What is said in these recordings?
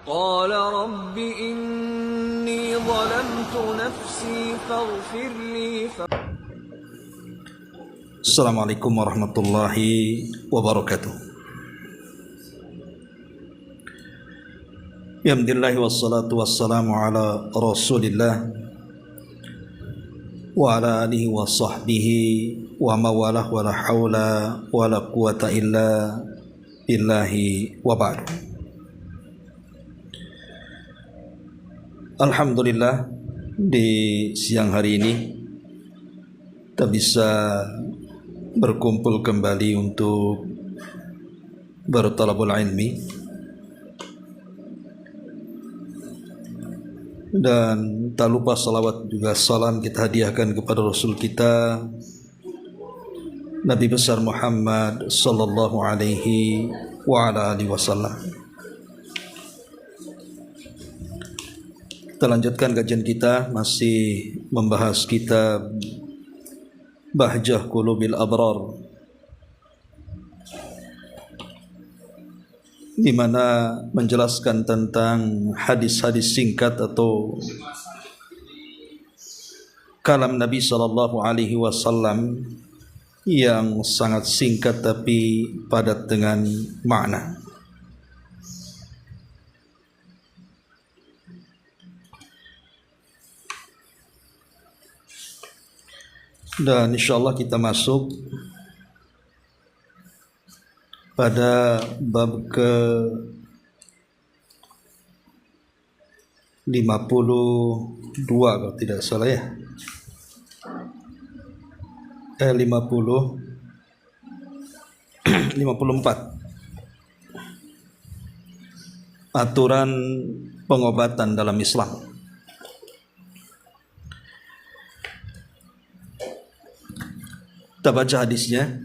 قال رب إني ظلمت نفسي فاغفر لي. Assalamualaikum warahmatullahi wabarakatuh. Alhamdulillah wassalatu wassalamu ala Rasulillah wa ala alihi wa sahbihi wa mawalah wa la hawla wa la quwata illa billahi wa ba'du. Alhamdulillah, di siang hari ini kita bisa berkumpul kembali untuk bertalabul ilmi, dan tak lupa salawat juga salam kita hadiahkan kepada Rasul kita Nabi besar Muhammad sallallahu alaihi wa ala alihi wasallam. Kita lanjutkan kajian kita, masih membahas kitab Bahjah Qulubil Abrar, di mana menjelaskan tentang hadis-hadis singkat atau kalam Nabi sallallahu alaihi wasallam yang sangat singkat tapi padat dengan makna. Dan insyaallah kita masuk pada bab ke 52 kalau tidak salah ya. 54. Aturan pengobatan dalam Islam. Kita baca hadisnya.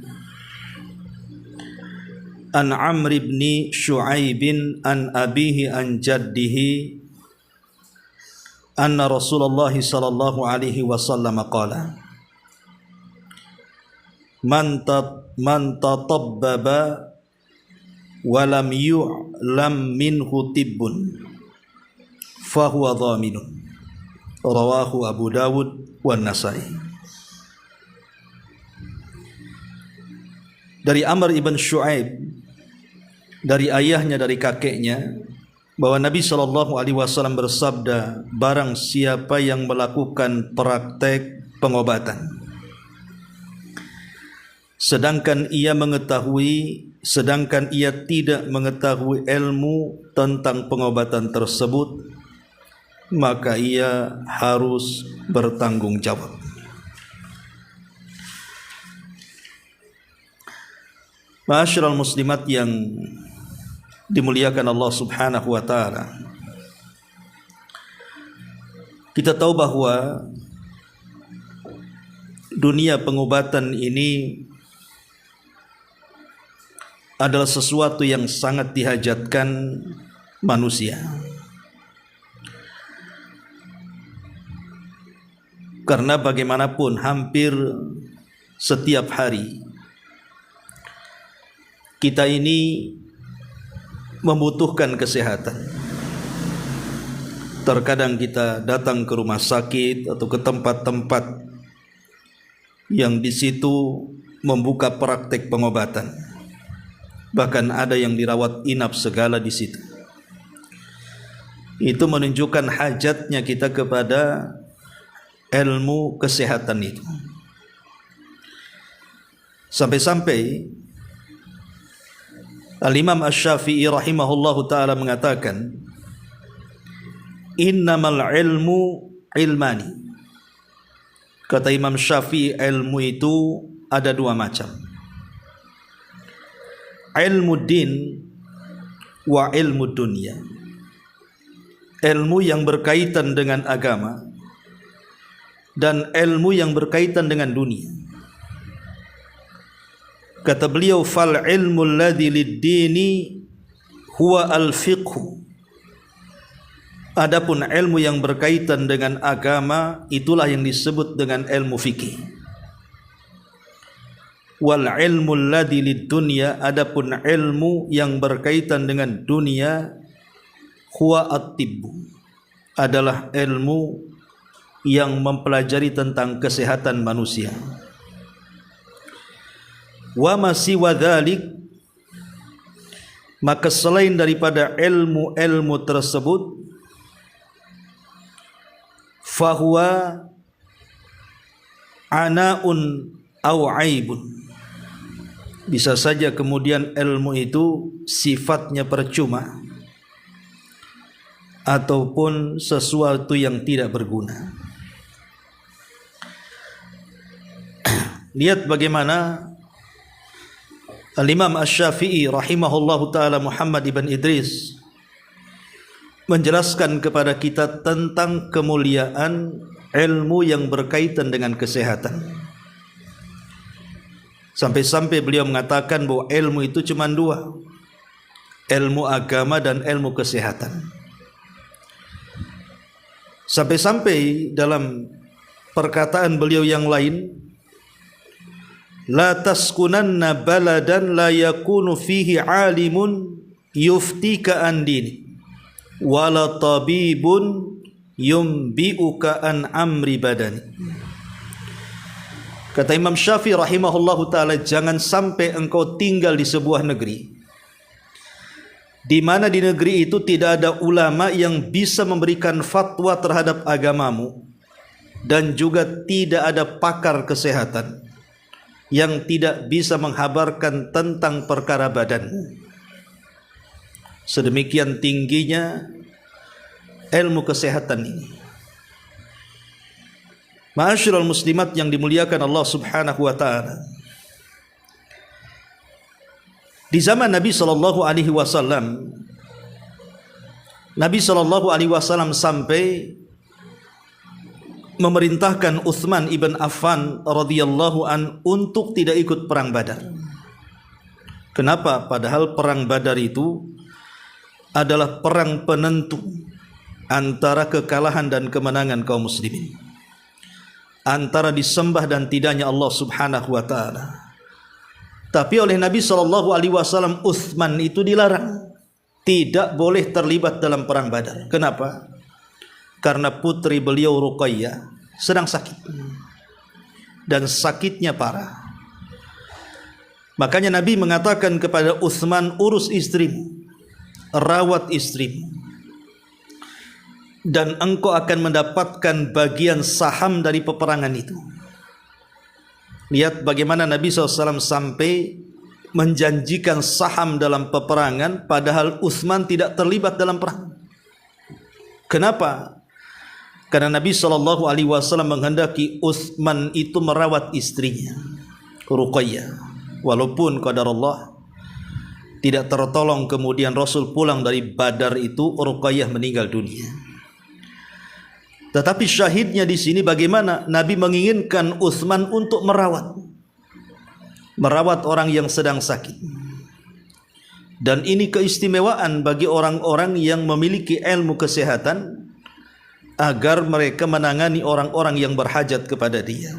An Amr ibn Shu'aib an abihi an jaddihi anna Rasulullah sallallahu alaihi wasallam qala man tatabbaba wa lam yu'lam minhu tibbun fahuwa dhaminun. Rawahu Abu Dawud wa Nasai. Dari Amr ibn Shu'aib, dari ayahnya, dari kakeknya, bahwa Nabi SAW bersabda, barang siapa yang melakukan praktek pengobatan sedangkan ia tidak mengetahui ilmu tentang pengobatan tersebut, maka ia harus bertanggung jawab. Ma'asyiral muslimat yang dimuliakan Allah Subhanahu wa taala, kita tahu bahwa dunia pengobatan ini adalah sesuatu yang sangat dihajatkan manusia. Karena bagaimanapun hampir setiap hari kita ini membutuhkan kesehatan. Terkadang kita datang ke rumah sakit atau ke tempat-tempat yang di situ membuka praktek pengobatan. Bahkan ada yang dirawat inap segala di situ. Itu menunjukkan hajatnya kita kepada ilmu kesehatan itu. Sampai-sampai Al-Imam Asy-Syafi'i rahimahullahu ta'ala mengatakan, innamal ilmu ilmani. Kata Imam Syafi'i, ilmu itu ada dua macam. Ilmu din wa ilmu dunia. Ilmu yang berkaitan dengan agama dan ilmu yang berkaitan dengan dunia. Kata beliau, fal ilmu alladhi lid-dini huwa al-fiqhu. Adapun ilmu yang berkaitan dengan agama, itulah yang disebut dengan ilmu fikih. Wal ilmu alladhi lid-dunya, adapun ilmu yang berkaitan dengan dunia, huwa at-tibbu, adalah ilmu yang mempelajari tentang kesehatan manusia. Wa ma siwa dzalik, maka selain daripada ilmu-ilmu tersebut, fahuwa anaun au aibun, bisa saja kemudian ilmu itu sifatnya percuma ataupun sesuatu yang tidak berguna. Lihat bagaimana Al-Imam Asy-Syafi'i rahimahullahu ta'ala Muhammad ibn Idris menjelaskan kepada kita tentang kemuliaan ilmu yang berkaitan dengan kesehatan. Sampai-sampai beliau mengatakan bahwa ilmu itu cuma dua, ilmu agama dan ilmu kesehatan. Sampai-sampai dalam perkataan beliau yang lain, la taskunanna baladan la yakunu fihi alimun yuftika an dini wala tabibun yumbi'uka an amri badani. Kata Imam Syafi'i rahimahullahu ta'ala, jangan sampai engkau tinggal di sebuah negeri di mana di negeri itu tidak ada ulama yang bisa memberikan fatwa terhadap agamamu, dan juga tidak ada pakar kesehatan yang tidak bisa menghabarkan tentang perkara badanmu. Sedemikian tingginya ilmu kesehatan ini. Ma'asyiral muslimat yang dimuliakan Allah Subhanahu wa taala, di zaman Nabi sallallahu alaihi wasallam, Nabi sallallahu alaihi wasallam sampai memerintahkan Utsman ibn Affan radhiyallahu an untuk tidak ikut perang Badar. Kenapa? Padahal perang Badar itu adalah perang penentu antara kekalahan dan kemenangan kaum muslimin, antara disembah dan tidaknya Allah Subhanahu wa taala. Tapi oleh Nabi SAW, Utsman itu dilarang, tidak boleh terlibat dalam perang Badar. Kenapa? Karena putri beliau Ruqayyah sedang sakit, dan sakitnya parah. Makanya Nabi mengatakan kepada Utsman, urus istrimu, rawat istrimu, dan engkau akan mendapatkan bagian saham dari peperangan itu. Lihat bagaimana Nabi SAW sampai menjanjikan saham dalam peperangan, padahal Utsman tidak terlibat dalam perang. Kenapa? Karena Nabi SAW menghendaki Utsman itu merawat istrinya Ruqayyah. Walaupun qadar Allah tidak tertolong, kemudian Rasul pulang dari Badar itu, Ruqayyah meninggal dunia. Tetapi syahidnya di sini bagaimana Nabi menginginkan Utsman untuk merawat orang yang sedang sakit. Dan ini keistimewaan bagi orang-orang yang memiliki ilmu kesehatan, agar mereka menangani orang-orang yang berhajat kepada dia.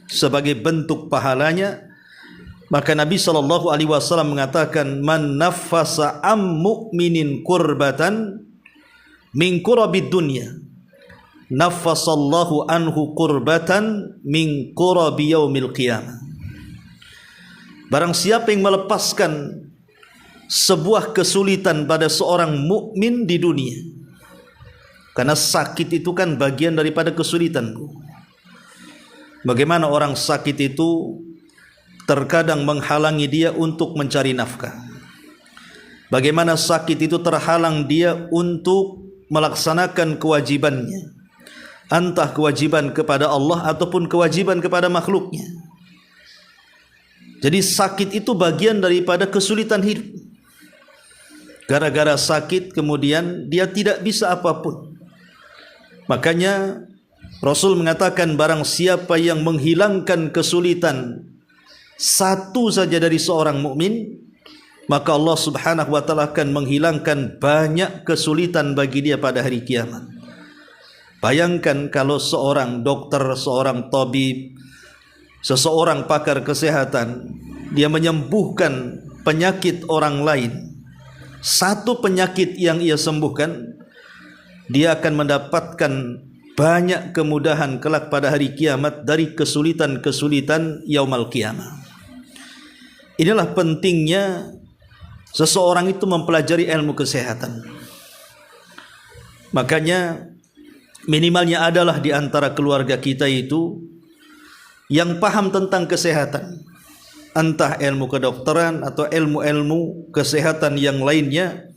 Sebagai bentuk pahalanya, maka Nabi SAW mengatakan, man naffasa am mu'minin kurbatan min kurabid dunya, naffasallahu anhu kurbatan min kurabi yaumil qiyamah. Barang siapa yang melepaskan sebuah kesulitan pada seorang mukmin di dunia, karena sakit itu kan bagian daripada kesulitan. Bagaimana orang sakit itu terkadang menghalangi dia untuk mencari nafkah. Bagaimana sakit itu terhalang dia untuk melaksanakan kewajibannya, entah kewajiban kepada Allah ataupun kewajiban kepada makhluknya. Jadi sakit itu bagian daripada kesulitan hidup. Gara-gara sakit kemudian dia tidak bisa apapun. Makanya Rasul mengatakan, barang siapa yang menghilangkan kesulitan satu saja dari seorang mukmin, maka Allah Subhanahu wa taala akan menghilangkan banyak kesulitan bagi dia pada hari kiamat. Bayangkan kalau seorang dokter, seorang tabib, seseorang pakar kesehatan, dia menyembuhkan penyakit orang lain, satu penyakit yang ia sembuhkan, dia akan mendapatkan banyak kemudahan kelak pada hari kiamat dari kesulitan-kesulitan yaumul qiyamah. Inilah pentingnya seseorang itu mempelajari ilmu kesehatan. Makanya minimalnya adalah di antara keluarga kita itu yang paham tentang kesehatan, entah ilmu kedokteran atau ilmu-ilmu kesehatan yang lainnya,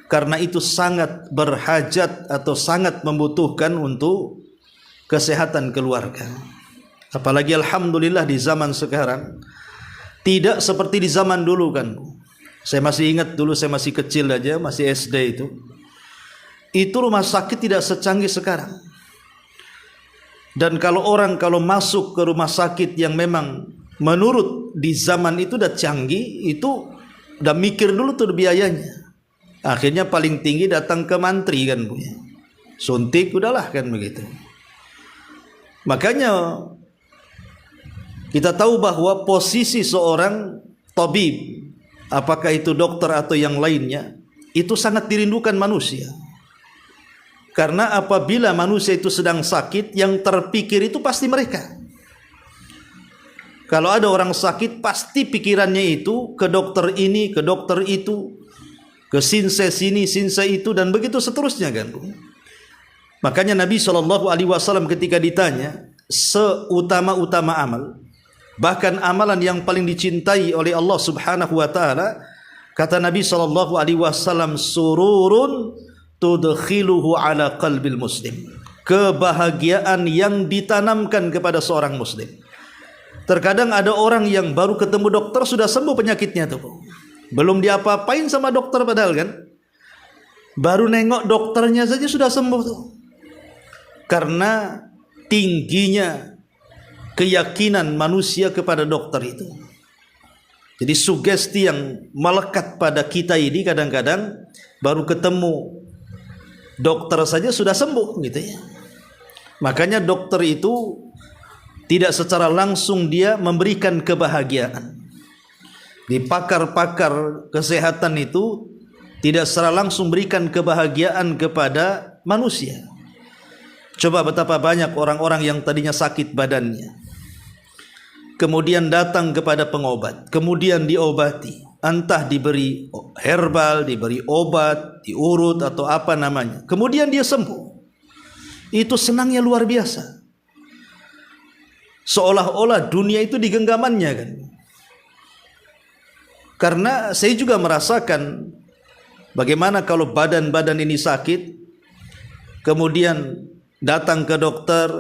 karena itu sangat berhajat atau sangat membutuhkan untuk kesehatan keluarga. Apalagi alhamdulillah di zaman sekarang tidak seperti di zaman dulu kan. Saya masih ingat dulu, saya masih kecil aja, masih SD itu rumah sakit tidak secanggih sekarang. Dan kalau masuk ke rumah sakit yang memang menurut di zaman itu udah canggih, itu udah mikir dulu tuh biayanya. Akhirnya paling tinggi datang ke mantri kan, Bu. Suntik udahlah kan begitu. Makanya kita tahu bahwa posisi seorang tabib, apakah itu dokter atau yang lainnya, itu sangat dirindukan manusia. Karena apabila manusia itu sedang sakit, yang terpikir itu pasti mereka. Kalau ada orang sakit, pasti pikirannya itu ke dokter ini, ke dokter itu, ke sinse sini, sinse itu, dan begitu seterusnya kan. Makanya Nabi SAW ketika ditanya seutama-utama amal, bahkan amalan yang paling dicintai oleh Allah Subhanahu wa taala, kata Nabi SAW, sururun tudkhiluhu ala qalbil muslim. Kebahagiaan yang ditanamkan kepada seorang muslim. Terkadang ada orang yang baru ketemu dokter sudah sembuh penyakitnya tuh. Belum diapa-apain sama dokter padahal kan. Baru nengok dokternya saja sudah sembuh tuh. Karena tingginya keyakinan manusia kepada dokter itu. Jadi sugesti yang melekat pada kita ini kadang-kadang baru ketemu dokter saja sudah sembuh gitu ya. Makanya dokter itu tidak secara langsung dia memberikan kebahagiaan. Di pakar-pakar kesehatan itu tidak secara langsung berikan kebahagiaan kepada manusia. Coba betapa banyak orang-orang yang tadinya sakit badannya, kemudian datang kepada pengobat, kemudian diobati, entah diberi herbal, diberi obat, diurut atau apa namanya, kemudian dia sembuh. Itu senangnya luar biasa. Seolah-olah dunia itu di genggamannya kan. Karena saya juga merasakan bagaimana kalau badan-badan ini sakit, kemudian datang ke dokter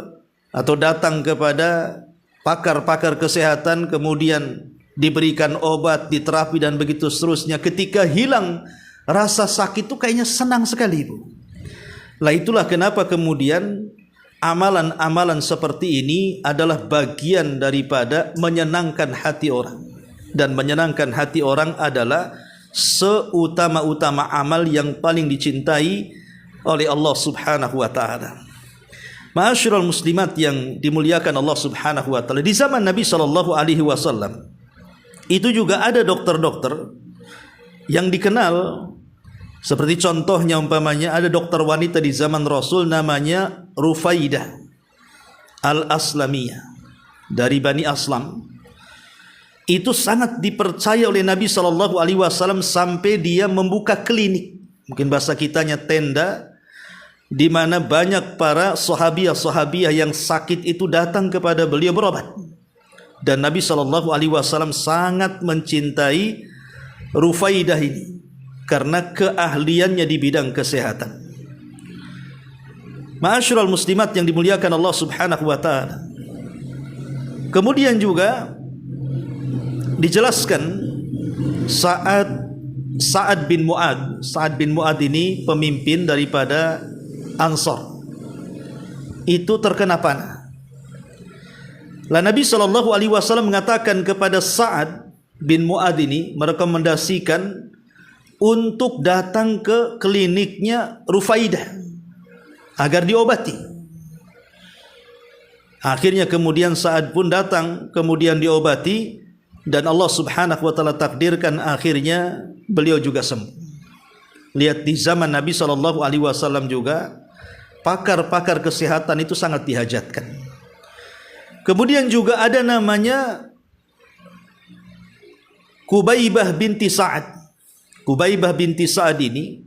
atau datang kepada pakar-pakar kesehatan, kemudian diberikan obat, diterapi dan begitu seterusnya. Ketika hilang rasa sakit itu kayaknya senang sekali, Bu. Lah itulah kenapa kemudian amalan-amalan seperti ini adalah bagian daripada menyenangkan hati orang. Dan menyenangkan hati orang adalah seutama-utama amal yang paling dicintai oleh Allah Subhanahu wa taala. Ma'asyiral muslimat yang dimuliakan Allah Subhanahu wa taala, di zaman Nabi SAW itu juga ada dokter-dokter yang dikenal, seperti contohnya umpamanya ada dokter wanita di zaman Rasul namanya Rufaidah Al-Aslamiyah dari Bani Aslam. Itu sangat dipercaya oleh Nabi SAW sampai dia membuka klinik, mungkin bahasa kitanya tenda, di mana banyak para sahabiah-sahabiah yang sakit itu datang kepada beliau berobat. Dan Nabi SAW sangat mencintai Rufaidah ini karena keahliannya di bidang kesehatan. Ma'asyiral muslimat yang dimuliakan Allah Subhanahu wa taala. Kemudian juga dijelaskan Sa'ad bin Mu'ad. Sa'ad bin Mu'ad ini pemimpin daripada Ansar. Itu terkena panah. Lah Nabi SAW mengatakan kepada Sa'ad bin Mu'ad ini, merekomendasikan untuk datang ke kliniknya Rufaidah agar diobati. Akhirnya kemudian Sa'ad pun datang, kemudian diobati, dan Allah Subhanahu wa taala takdirkan akhirnya beliau juga sembuh. Lihat di zaman Nabi SAW juga pakar-pakar kesehatan itu sangat dihajatkan. Kemudian juga ada namanya Kubaybah binti Sa'ad. Kubaybah binti Sa'ad ini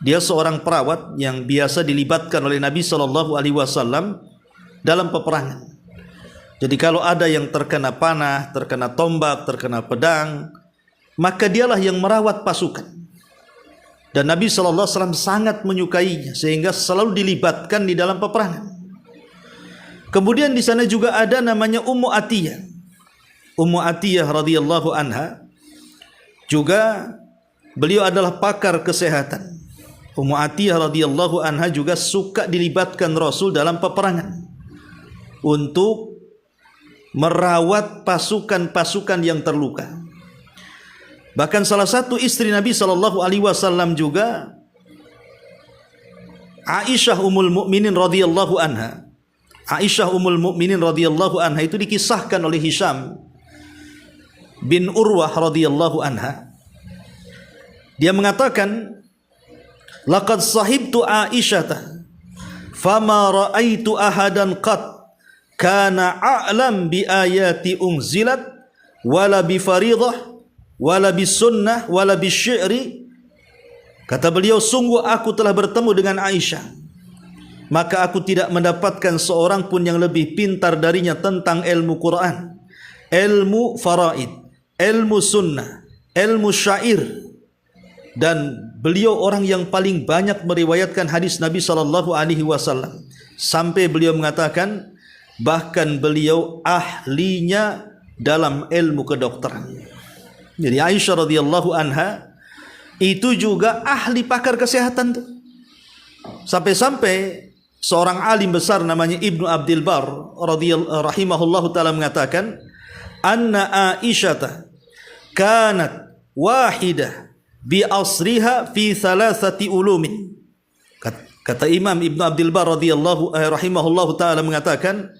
dia seorang perawat yang biasa dilibatkan oleh Nabi SAW dalam peperangan. Jadi kalau ada yang terkena panah, terkena tombak, terkena pedang, maka dialah yang merawat pasukan. Dan Nabi SAW sangat menyukainya sehingga selalu dilibatkan di dalam peperangan. Kemudian di sana juga ada namanya Ummu Atiyah. Ummu Atiyah radhiyallahu anha juga beliau adalah pakar kesehatan. Ummu Atiyah radhiyallahu anha juga suka dilibatkan Rasul dalam peperangan untuk merawat pasukan-pasukan yang terluka. Bahkan salah satu istri Nabi SAW juga Aisyah Ummul Mukminin radhiyallahu anha. Aisyah Ummul Mukminin radhiyallahu anha itu dikisahkan oleh Hisham bin Urwah radhiyallahu anha. Dia mengatakan, laqad sahibtu Aisyata fama ra'aitu ahadan qat kana a'lam bi ayati unzilat wala bi fariḍah wala bi sunnah wala bi syi'ri. Kata beliau, sungguh aku telah bertemu dengan Aisyah, maka aku tidak mendapatkan seorang pun yang lebih pintar darinya tentang ilmu Quran, ilmu faraid, ilmu sunnah, ilmu syair. Dan beliau orang yang paling banyak meriwayatkan hadis Nabi SAW. Sampai beliau mengatakan bahkan beliau ahlinya dalam ilmu kedokteran. Jadi Aisyah radhiyallahu anha itu juga ahli pakar kesehatan tuh. Sampai-sampai seorang alim besar namanya Ibnu Abdul Bar rahimahullahu taala mengatakan, anna Aisyah kanat wahidah bi asriha fi thalathati ulumin. Kata Imam Ibnu Abdul Bar rahimahullahu taala mengatakan,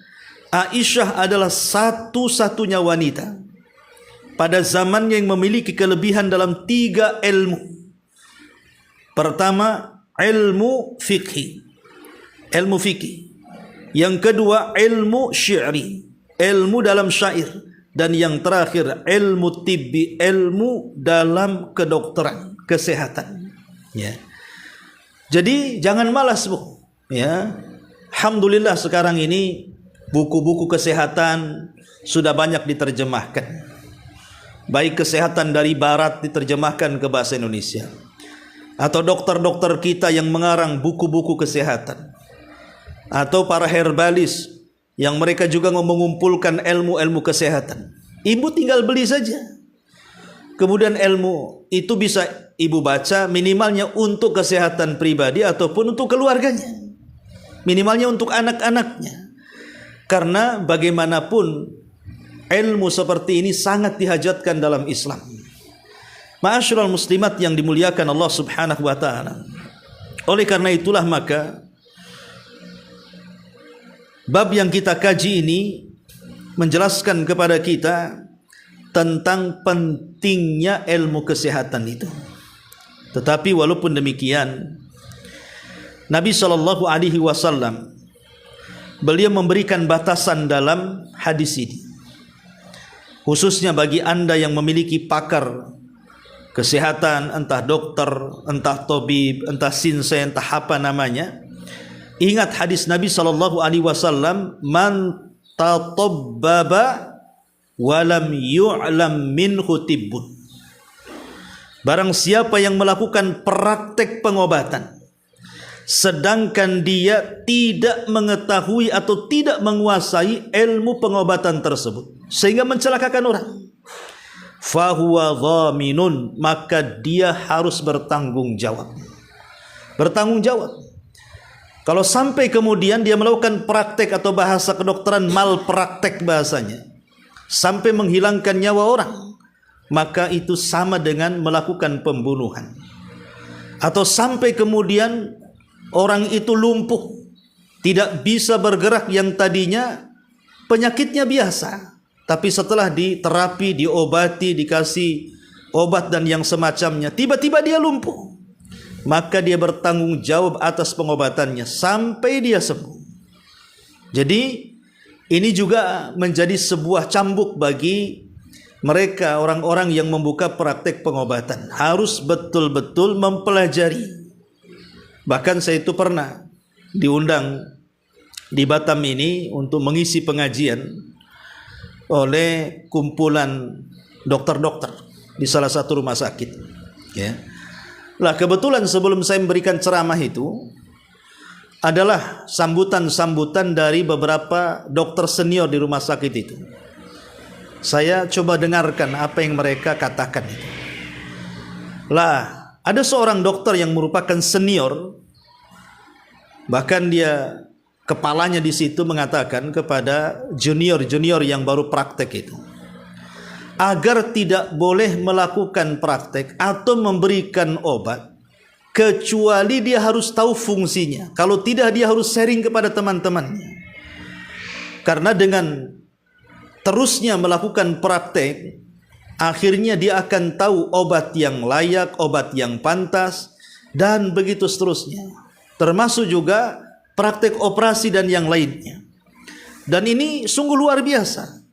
Aisyah adalah satu-satunya wanita pada zamannya yang memiliki kelebihan dalam 3 ilmu. Pertama, ilmu fikih, ilmu fikih. Yang kedua, ilmu syi'ri, ilmu dalam syair. Dan yang terakhir, ilmu tibbi, ilmu dalam kedokteran, kesehatan. Ya. Jadi jangan malas, Bu. Ya. Alhamdulillah sekarang ini buku-buku kesehatan sudah banyak diterjemahkan. Baik kesehatan dari barat diterjemahkan ke bahasa Indonesia, atau dokter-dokter kita yang mengarang buku-buku kesehatan, atau para herbalis yang mereka juga mengumpulkan ilmu-ilmu kesehatan. Ibu tinggal beli saja. Kemudian ilmu itu bisa ibu baca minimalnya untuk kesehatan pribadi ataupun untuk keluarganya. Minimalnya untuk anak-anaknya. Karena bagaimanapun ilmu seperti ini sangat dihajatkan dalam Islam. Ma'asyiral muslimat yang dimuliakan Allah Subhanahu wa taala. Oleh karena itulah maka bab yang kita kaji ini menjelaskan kepada kita tentang pentingnya ilmu kesehatan itu. Tetapi walaupun demikian, Nabi SAW beliau memberikan batasan dalam hadis ini. Khususnya bagi anda yang memiliki pakar kesehatan, entah dokter, entah tabib, entah sinsen, entah apa namanya. Ingat hadis Nabi SAW, man tatabbaba walam yu'lam minhu tibbun. Barang siapa yang melakukan praktek pengobatan sedangkan dia tidak mengetahui atau tidak menguasai ilmu pengobatan tersebut sehingga mencelakakan orang, fahuwa dhaminun, maka dia harus bertanggung jawab. Bertanggung jawab. Kalau sampai kemudian dia melakukan praktek atau bahasa kedokteran malpraktek bahasanya, sampai menghilangkan nyawa orang, maka itu sama dengan melakukan pembunuhan. Atau sampai kemudian orang itu lumpuh, tidak bisa bergerak, yang tadinya penyakitnya biasa, tapi setelah diterapi, diobati, dikasih obat dan yang semacamnya, tiba-tiba dia lumpuh. maka dia bertanggung jawab atas pengobatannya sampai dia sembuh. Jadi ini juga menjadi sebuah cambuk bagi mereka orang-orang yang membuka praktek pengobatan. Harus betul-betul mempelajari. Bahkan saya itu pernah diundang di Batam ini untuk mengisi pengajian oleh kumpulan dokter-dokter di salah satu rumah sakit. Ya. Lah kebetulan sebelum saya memberikan ceramah itu adalah sambutan-sambutan dari beberapa dokter senior di rumah sakit itu. Saya coba dengarkan apa yang mereka katakan itu. Lah, ada seorang dokter yang merupakan senior, bahkan dia kepalanya di situ mengatakan kepada junior-junior yang baru praktek itu, agar tidak boleh melakukan praktek atau memberikan obat kecuali dia harus tahu fungsinya. Kalau tidak, dia harus sharing kepada teman-temannya. Karena dengan terusnya melakukan praktek, akhirnya dia akan tahu obat yang layak, obat yang pantas, dan begitu seterusnya. Termasuk juga praktek operasi dan yang lainnya. Dan ini sungguh luar biasa.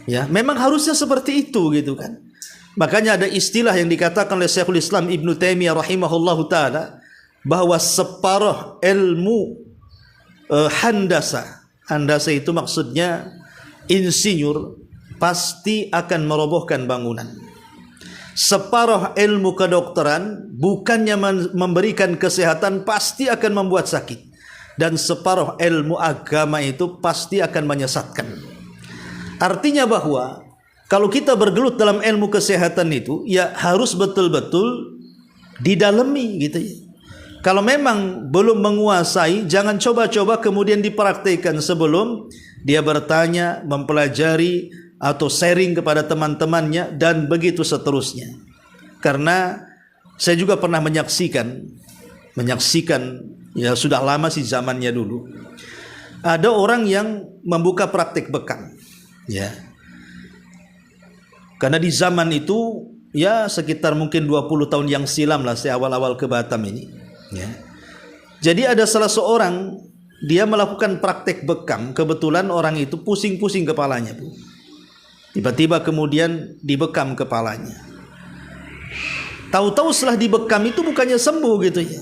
Ya, memang harusnya seperti itu gitu kan. Makanya ada istilah yang dikatakan oleh Syekhul Islam Ibnu Taimiyah rahimahullahu taala bahwa separuh ilmu handasa. Handasa itu maksudnya insinyur pasti akan merobohkan bangunan. Separuh ilmu kedokteran bukannya memberikan kesehatan, pasti akan membuat sakit. Dan separuh ilmu agama itu pasti akan menyesatkan. Artinya bahwa kalau kita bergelut dalam ilmu kesehatan itu, ya harus betul-betul didalami gitu ya. Kalau memang belum menguasai, jangan coba-coba kemudian dipraktikkan sebelum dia bertanya, mempelajari, atau sharing kepada teman-temannya, dan begitu seterusnya. Karena saya juga pernah menyaksikan, ya sudah lama sih zamannya dulu, ada orang yang membuka praktik bekam, ya. Karena di zaman itu, ya sekitar mungkin 20 tahun yang silam lah, saya awal-awal ke Batam ini, ya. Jadi ada salah seorang, dia melakukan praktek bekam. Kebetulan orang itu pusing-pusing kepalanya, Bu. Tiba-tiba kemudian dibekam kepalanya. Tahu-tahu setelah dibekam itu bukannya sembuh gitu ya.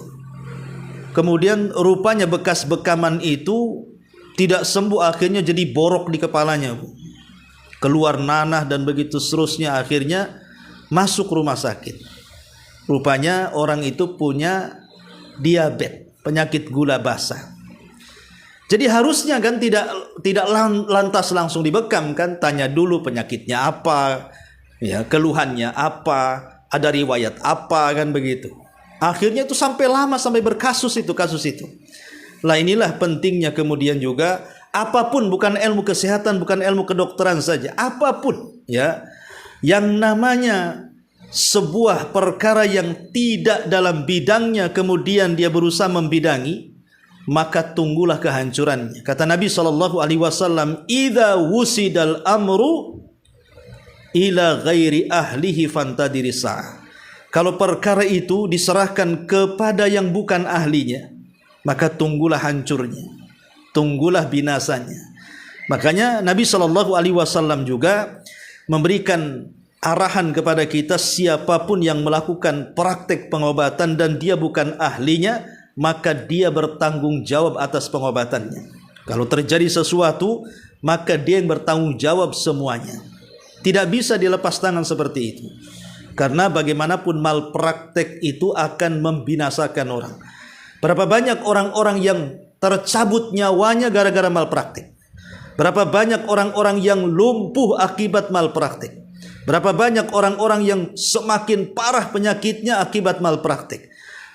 Kemudian rupanya bekas bekaman itu tidak sembuh, akhirnya jadi borok di kepalanya, Bu. Keluar nanah dan begitu seterusnya, akhirnya masuk rumah sakit. Rupanya orang itu punya diabetes, penyakit gula basah. Jadi harusnya kan tidak lantas langsung dibekam kan, tanya dulu penyakitnya apa, ya keluhannya apa, ada riwayat apa kan begitu. Akhirnya itu sampai lama, sampai berkasus itu kasus itu. Lah inilah pentingnya kemudian juga apapun, bukan ilmu kesehatan, bukan ilmu kedokteran saja, apapun ya yang namanya sebuah perkara yang tidak dalam bidangnya kemudian dia berusaha membidangi, maka tunggulah kehancurannya. Kata Nabi SAW, "Idza wusidal amru ila ghairi ahlihi fantadiri sa'ah." Kalau perkara itu diserahkan kepada yang bukan ahlinya, maka tunggulah hancurnya, tunggulah binasanya. Makanya Nabi SAW juga memberikan arahan kepada kita, siapapun yang melakukan praktek pengobatan dan dia bukan ahlinya, maka dia bertanggung jawab atas pengobatannya. Kalau terjadi sesuatu, maka dia yang bertanggung jawab semuanya. Tidak bisa dilepas tangan seperti itu. Karena bagaimanapun malpraktek itu akan membinasakan orang. Berapa banyak orang-orang yang tercabut nyawanya gara-gara malpraktek. Berapa banyak orang-orang yang lumpuh akibat malpraktek. Berapa banyak orang-orang yang semakin parah penyakitnya akibat malpraktek.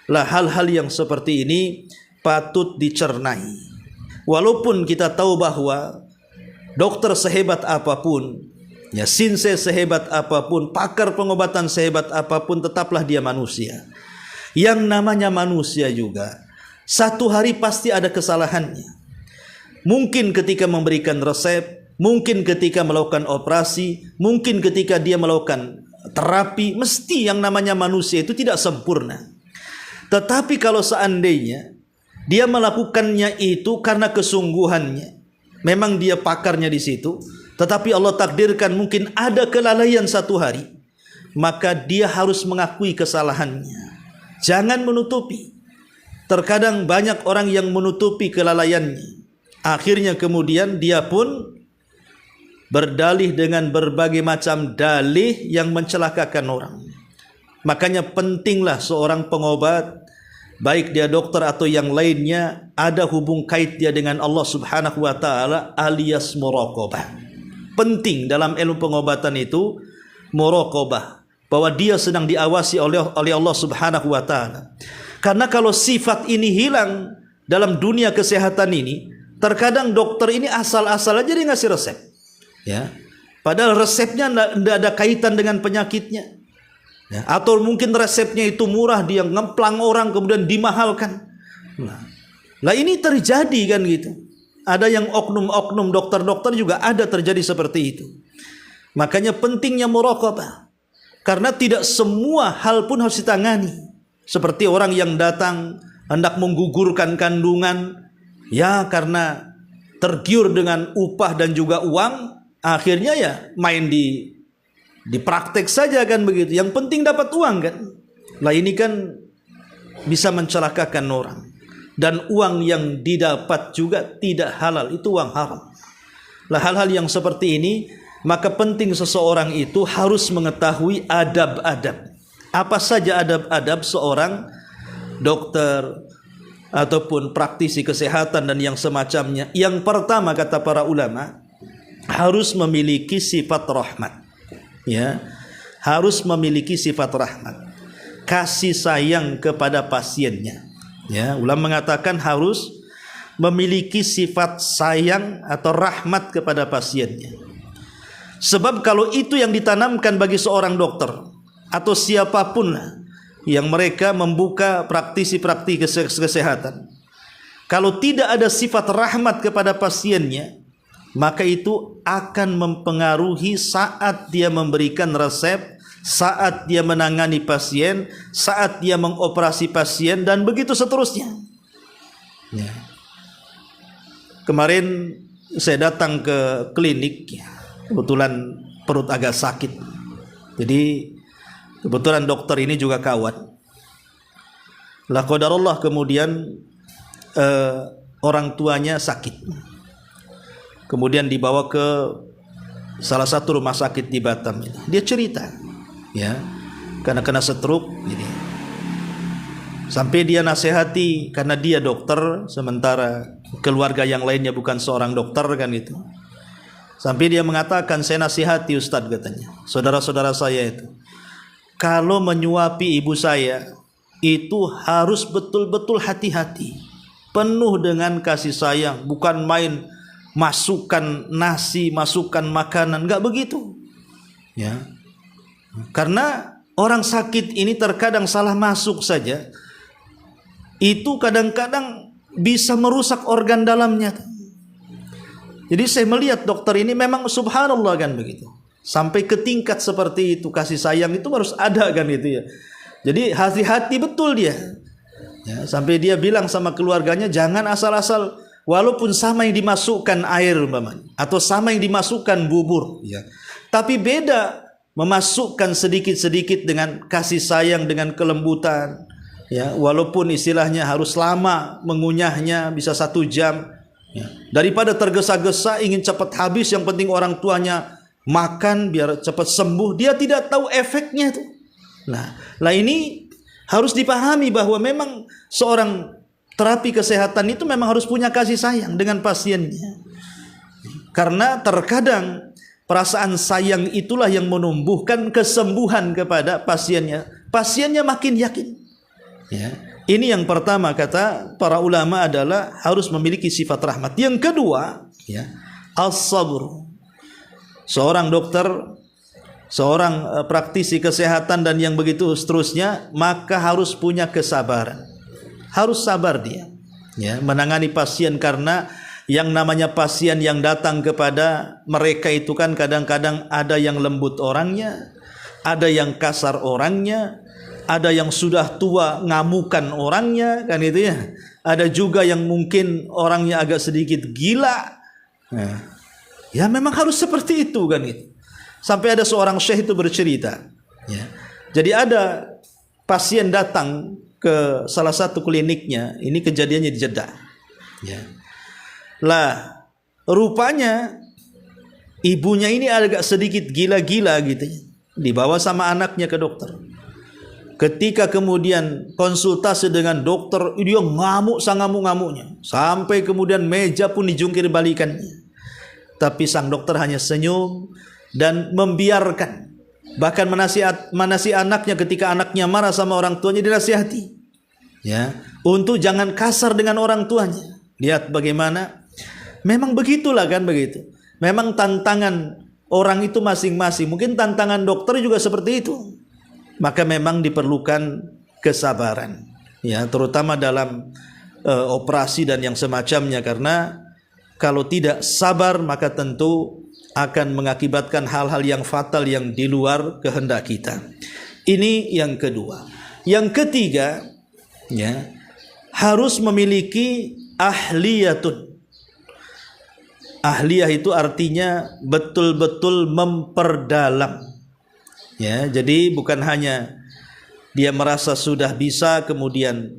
Lah hal-hal yang seperti ini patut dicernai. Walaupun kita tahu bahwa dokter sehebat apapun, ya sinse sehebat apapun, pakar pengobatan sehebat apapun, tetaplah dia manusia. Yang namanya manusia juga satu hari pasti ada kesalahannya. Mungkin ketika memberikan resep, mungkin ketika melakukan operasi, mungkin ketika dia melakukan terapi, mesti yang namanya manusia itu tidak sempurna. Tetapi kalau seandainya dia melakukannya itu karena kesungguhannya, memang dia pakarnya di situ, tetapi Allah takdirkan mungkin ada kelalaian satu hari, maka dia harus mengakui kesalahannya. Jangan menutupi. Terkadang banyak orang yang menutupi kelalaiannya. Akhirnya kemudian dia pun berdalih dengan berbagai macam dalih yang mencelakakan orang. Makanya pentinglah seorang pengobat, baik dia dokter atau yang lainnya, ada hubung kait dia dengan Allah Subhanahu wa taala alias muraqabah. Penting dalam ilmu pengobatan itu muraqabah, bahwa dia sedang diawasi oleh Allah Subhanahu wa taala. Karena kalau sifat ini hilang dalam dunia kesehatan ini, terkadang dokter ini asal-asal aja dia ngasih resep. Ya. Padahal resepnya tidak ada kaitan dengan penyakitnya. Ya. Atau mungkin resepnya itu murah, dia ngemplang orang kemudian dimahalkan. Nah ini terjadi kan gitu. Ada yang oknum-oknum dokter-dokter juga ada terjadi seperti itu. Makanya pentingnya muraqabah. Karena tidak semua hal pun harus ditangani. Seperti orang yang datang hendak menggugurkan kandungan, ya karena tergiur dengan upah dan juga uang, akhirnya ya main di praktek saja kan begitu. Yang penting dapat uang kan. Lah ini kan bisa mencelakakan orang. Dan uang yang didapat juga tidak halal, itu uang haram. Lah hal-hal yang seperti ini, maka penting seseorang itu harus mengetahui adab-adab. Apa saja adab-adab seorang dokter ataupun praktisi kesehatan dan yang semacamnya. Yang pertama kata para ulama, harus memiliki sifat rahmat. Ya, harus memiliki sifat rahmat, kasih sayang kepada pasiennya. Ya, ulama mengatakan harus memiliki sifat sayang atau rahmat kepada pasiennya. Sebab kalau itu yang ditanamkan bagi seorang dokter atau siapapun yang mereka membuka praktisi-praktisi kesehatan, kalau tidak ada sifat rahmat kepada pasiennya, maka itu akan mempengaruhi saat dia memberikan resep, saat dia menangani pasien, saat dia mengoperasi pasien, dan begitu seterusnya. Ya. Kemarin saya datang ke klinik, kebetulan perut agak sakit. Jadi kebetulan dokter ini juga kawan. La qadarullah kemudian orang tuanya sakit. Kemudian dibawa ke salah satu rumah sakit di Batam. Dia cerita, ya, karena kena stroke. Jadi, sampai dia nasihati karena dia dokter, sementara keluarga yang lainnya bukan seorang dokter kan gitu. Sampai dia mengatakan, saya nasihati Ustadz katanya, saudara-saudara saya itu, kalau menyuapi ibu saya itu harus betul-betul hati-hati, penuh dengan kasih sayang, bukan main masukkan nasi, masukkan makanan, enggak begitu. Ya. Karena orang sakit ini terkadang salah masuk saja, itu kadang-kadang bisa merusak organ dalamnya. Jadi saya melihat dokter ini memang subhanallah kan begitu. Sampai ke tingkat seperti itu, kasih sayang itu harus ada kan itu ya. Jadi hati-hati betul dia. Ya, sampai dia bilang sama keluarganya, jangan asal-asal, walaupun sama yang dimasukkan air umpamanya, atau sama yang dimasukkan bubur, ya. Tapi beda memasukkan sedikit-sedikit dengan kasih sayang, dengan kelembutan, ya. Walaupun istilahnya harus lama mengunyahnya, bisa 1 jam, ya. Daripada tergesa-gesa ingin cepat habis, yang penting orang tuanya makan biar cepat sembuh, dia tidak tahu efeknya tuh. Nah ini harus dipahami bahwa memang seorang terapi kesehatan itu memang harus punya kasih sayang dengan pasiennya. Karena terkadang perasaan sayang itulah yang menumbuhkan kesembuhan kepada pasiennya. Pasiennya makin yakin. Ya. Ini yang pertama kata para ulama adalah harus memiliki sifat rahmat. Yang kedua, ya, as-sabr. Seorang dokter, seorang praktisi kesehatan dan yang begitu seterusnya, maka harus punya kesabaran. Harus sabar dia, ya, menangani pasien, karena yang namanya pasien yang datang kepada mereka itu kan kadang-kadang ada yang lembut orangnya, ada yang kasar orangnya, ada yang sudah tua ngamukan orangnya kan itu ya. Ada juga yang mungkin orangnya agak sedikit gila. Nah, ya memang harus seperti itu kan itu. Sampai ada seorang syekh itu bercerita, ya. Jadi ada pasien datang ke salah satu kliniknya, ini kejadiannya di Jeddah. Ya. Lah, rupanya ibunya ini agak sedikit gila-gila gitu. Dibawa sama anaknya ke dokter. Ketika kemudian konsultasi dengan dokter, dia ngamuk sangamuk-ngamuknya. Sampai kemudian meja pun dijungkir balikannya. Tapi sang dokter hanya senyum dan membiarkan. Bahkan menasihati anaknya ketika anaknya marah sama orang tuanya, dinasihati. Ya, untuk jangan kasar dengan orang tuanya. Lihat bagaimana. Memang begitulah kan begitu. Memang tantangan orang itu masing-masing. Mungkin tantangan dokter juga seperti itu. Maka memang diperlukan kesabaran. Ya, terutama dalam operasi dan yang semacamnya, karena kalau tidak sabar maka tentu akan mengakibatkan hal-hal yang fatal yang di luar kehendak kita. Ini yang kedua. Yang ketiga, ya, harus memiliki ahliyatun. Ahliyah itu artinya betul-betul memperdalam. Ya, jadi bukan hanya dia merasa sudah bisa kemudian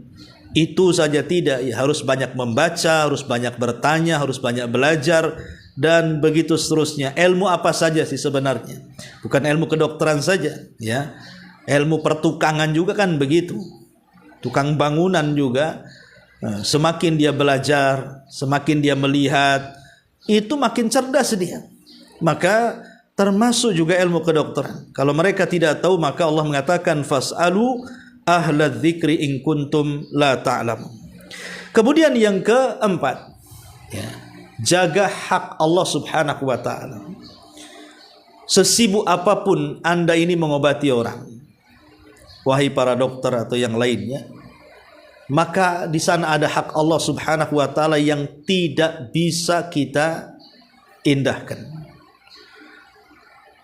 itu saja, tidak, ya, harus banyak membaca, harus banyak bertanya, harus banyak belajar dan begitu seterusnya. Ilmu apa saja sih sebenarnya? Bukan ilmu kedokteran saja, ya. Ilmu pertukangan juga kan begitu. Tukang bangunan juga, semakin dia belajar, semakin dia melihat, itu makin cerdas dia. Maka termasuk juga ilmu kedokteran. Kalau mereka tidak tahu, maka Allah mengatakan fas'alu ahlal dzikri in kuntum la ta'lamun. Kemudian yang keempat, ya, jaga hak Allah Subhanahu wa taala. Sesibuk apapun Anda ini mengobati orang, wahai para dokter atau yang lainnya, maka di sana ada hak Allah Subhanahu wa taala yang tidak bisa kita indahkan.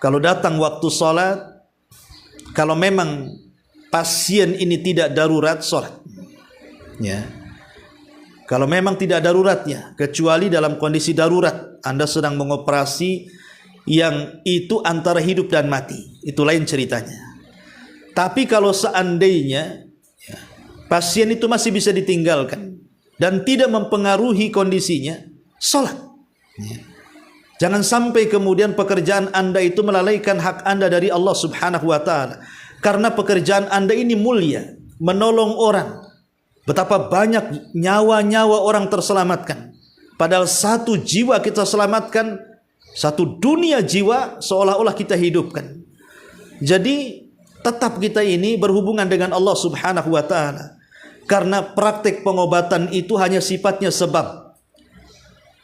Kalau datang waktu sholat, kalau memang pasien ini tidak darurat sholat, ya. Kalau memang tidak daruratnya, kecuali dalam kondisi darurat, Anda sedang mengoperasi yang itu antara hidup dan mati, itu lain ceritanya. Tapi kalau seandainya, ya, pasien itu masih bisa ditinggalkan dan tidak mempengaruhi kondisinya, sholat. Ya. Jangan sampai kemudian pekerjaan Anda itu melalaikan hak Anda dari Allah Subhanahu wa taala. Karena pekerjaan Anda ini mulia, menolong orang. Betapa banyak nyawa-nyawa orang terselamatkan. Padahal satu jiwa kita selamatkan, satu dunia jiwa seolah-olah kita hidupkan. Jadi tetap kita ini berhubungan dengan Allah Subhanahu wa taala. Karena praktek pengobatan itu hanya sifatnya sebab.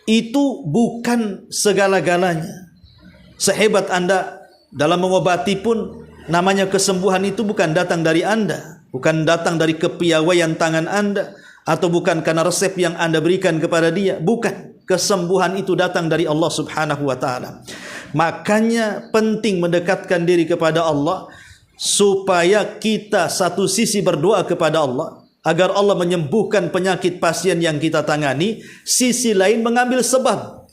Itu bukan segala-galanya. Sehebat Anda dalam mengobati pun, namanya kesembuhan itu bukan datang dari Anda, bukan datang dari kepiawaian tangan Anda, atau bukan karena resep yang Anda berikan kepada dia. Bukan. Kesembuhan itu datang dari Allah Subhanahu wa taala. Makanya penting mendekatkan diri kepada Allah, supaya kita satu sisi berdoa kepada Allah agar Allah menyembuhkan penyakit pasien yang kita tangani, sisi lain mengambil sebab.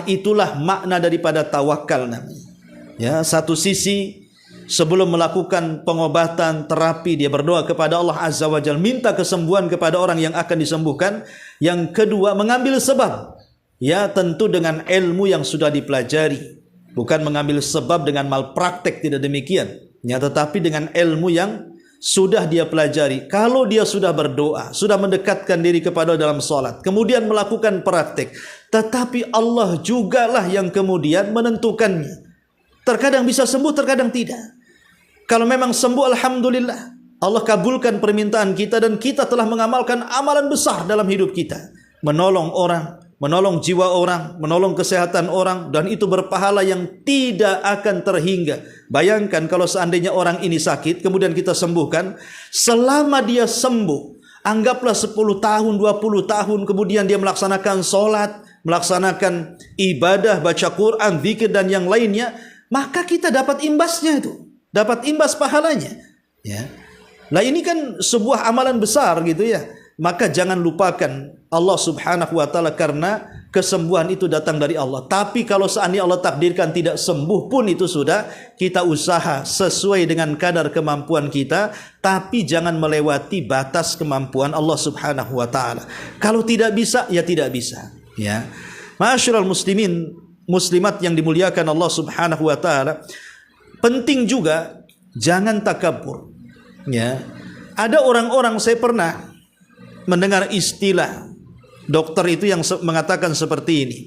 Itulah makna daripada tawakal namanya. Ya, satu sisi sebelum melakukan pengobatan, terapi, dia berdoa kepada Allah Azza wa Jalla, minta kesembuhan kepada orang yang akan disembuhkan. Yang kedua, mengambil sebab. Ya, tentu dengan ilmu yang sudah dipelajari. Bukan mengambil sebab dengan malpraktek, tidak demikian. Ya, tetapi dengan ilmu yang sudah dia pelajari. Kalau dia sudah berdoa, sudah mendekatkan diri kepada dalam salat, kemudian melakukan praktek, tetapi Allah jugalah yang kemudian menentukannya. Terkadang bisa sembuh, terkadang tidak. Kalau memang sembuh, alhamdulillah, Allah kabulkan permintaan kita dan kita telah mengamalkan amalan besar dalam hidup kita. Menolong orang, menolong jiwa orang, menolong kesehatan orang, dan itu berpahala yang tidak akan terhingga. Bayangkan kalau seandainya orang ini sakit, kemudian kita sembuhkan, selama dia sembuh, anggaplah 10 tahun, 20 tahun, kemudian dia melaksanakan sholat, melaksanakan ibadah, baca Quran, zikir, dan yang lainnya, maka kita dapat imbasnya itu, dapat imbas pahalanya. Ya. Lah ini kan sebuah amalan besar gitu ya. Maka jangan lupakan Allah Subhanahu wa taala, karena kesembuhan itu datang dari Allah. Tapi kalau seandainya Allah takdirkan tidak sembuh pun, itu sudah kita usaha sesuai dengan kadar kemampuan kita, tapi jangan melewati batas kemampuan Allah Subhanahu wa taala. Kalau tidak bisa, ya tidak bisa, ya. Ma'asyiral muslimin, muslimat yang dimuliakan Allah Subhanahu wa taala, penting juga jangan takabur, ya. Ada orang-orang, saya pernah mendengar istilah dokter itu yang mengatakan seperti ini.